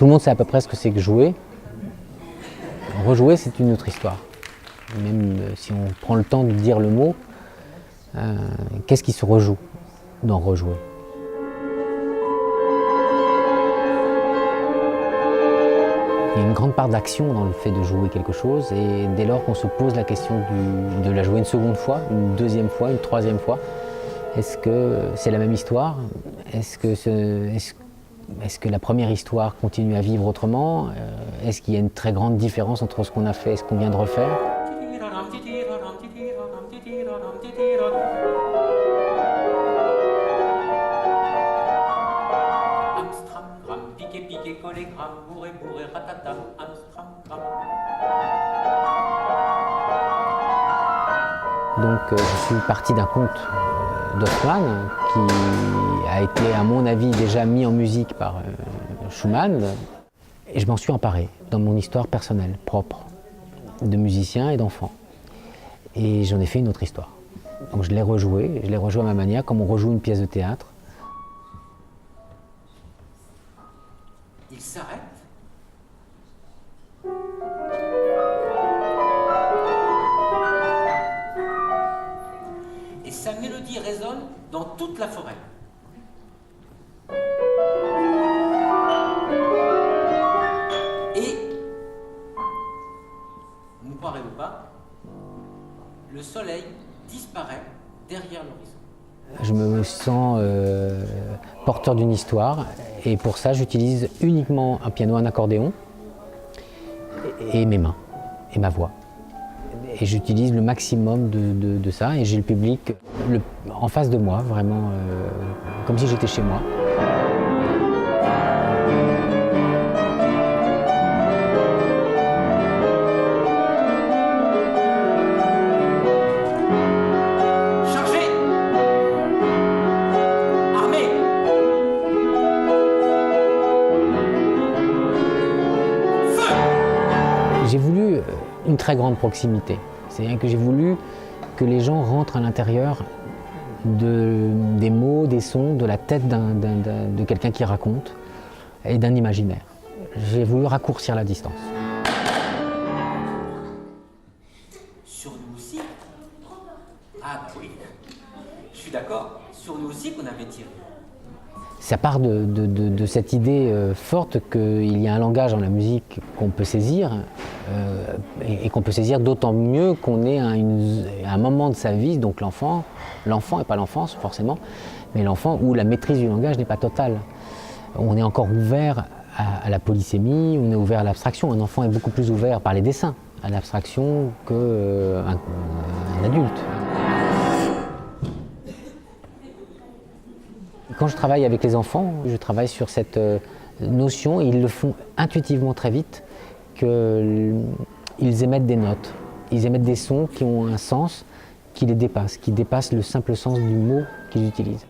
Tout le monde sait à peu près ce que c'est que jouer. Rejouer, c'est une autre histoire. Même si on prend le temps de dire le mot, qu'est-ce qui se rejoue dans rejouer? Il y a une grande part d'action dans le fait de jouer quelque chose, et dès lors qu'on se pose la question de la jouer une seconde fois, une deuxième fois, une troisième fois, est-ce que c'est la même histoire? Est-ce que la première histoire continue à vivre autrement? Est-ce qu'il y a une très grande différence entre ce qu'on a fait et ce qu'on vient de refaire? Donc je suis parti d'un conte d'Hoffmann qui a été, à mon avis, déjà mis en musique par Schumann, et je m'en suis emparé dans mon histoire personnelle, propre, de musicien et d'enfant. Et j'en ai fait une autre histoire. Donc je l'ai rejoué à ma manière, comme on rejoue une pièce de théâtre. Il s'arrête. Et sa mélodie résonne dans toute la forêt. Et, vous me croirez ou pas, le soleil disparaît derrière l'horizon. Je me sens porteur d'une histoire, et pour ça j'utilise uniquement un piano, un accordéon, et mes mains, et ma voix. Et j'utilise le maximum de ça, et j'ai le public en face de moi, vraiment comme si j'étais chez moi. J'ai voulu une très grande proximité. C'est-à-dire que j'ai voulu que les gens rentrent à l'intérieur des mots, des sons, de la tête de quelqu'un qui raconte et d'un imaginaire. J'ai voulu raccourcir la distance. Sur nous aussi. Ah bah oui, je suis d'accord, sur nous aussi qu'on avait tiré. Ça part de cette idée forte qu'il y a un langage dans la musique qu'on peut saisir, et qu'on peut saisir d'autant mieux qu'on est à un moment de sa vie, donc l'enfant et pas l'enfance forcément, mais l'enfant où la maîtrise du langage n'est pas totale. On est encore ouvert à la polysémie, on est ouvert à l'abstraction. Un enfant est beaucoup plus ouvert par les dessins à l'abstraction qu'un adulte. Quand je travaille avec les enfants, je travaille sur cette notion, et ils le font intuitivement très vite, qu'ils émettent des notes, ils émettent des sons qui ont un sens qui les dépasse, qui dépasse le simple sens du mot qu'ils utilisent.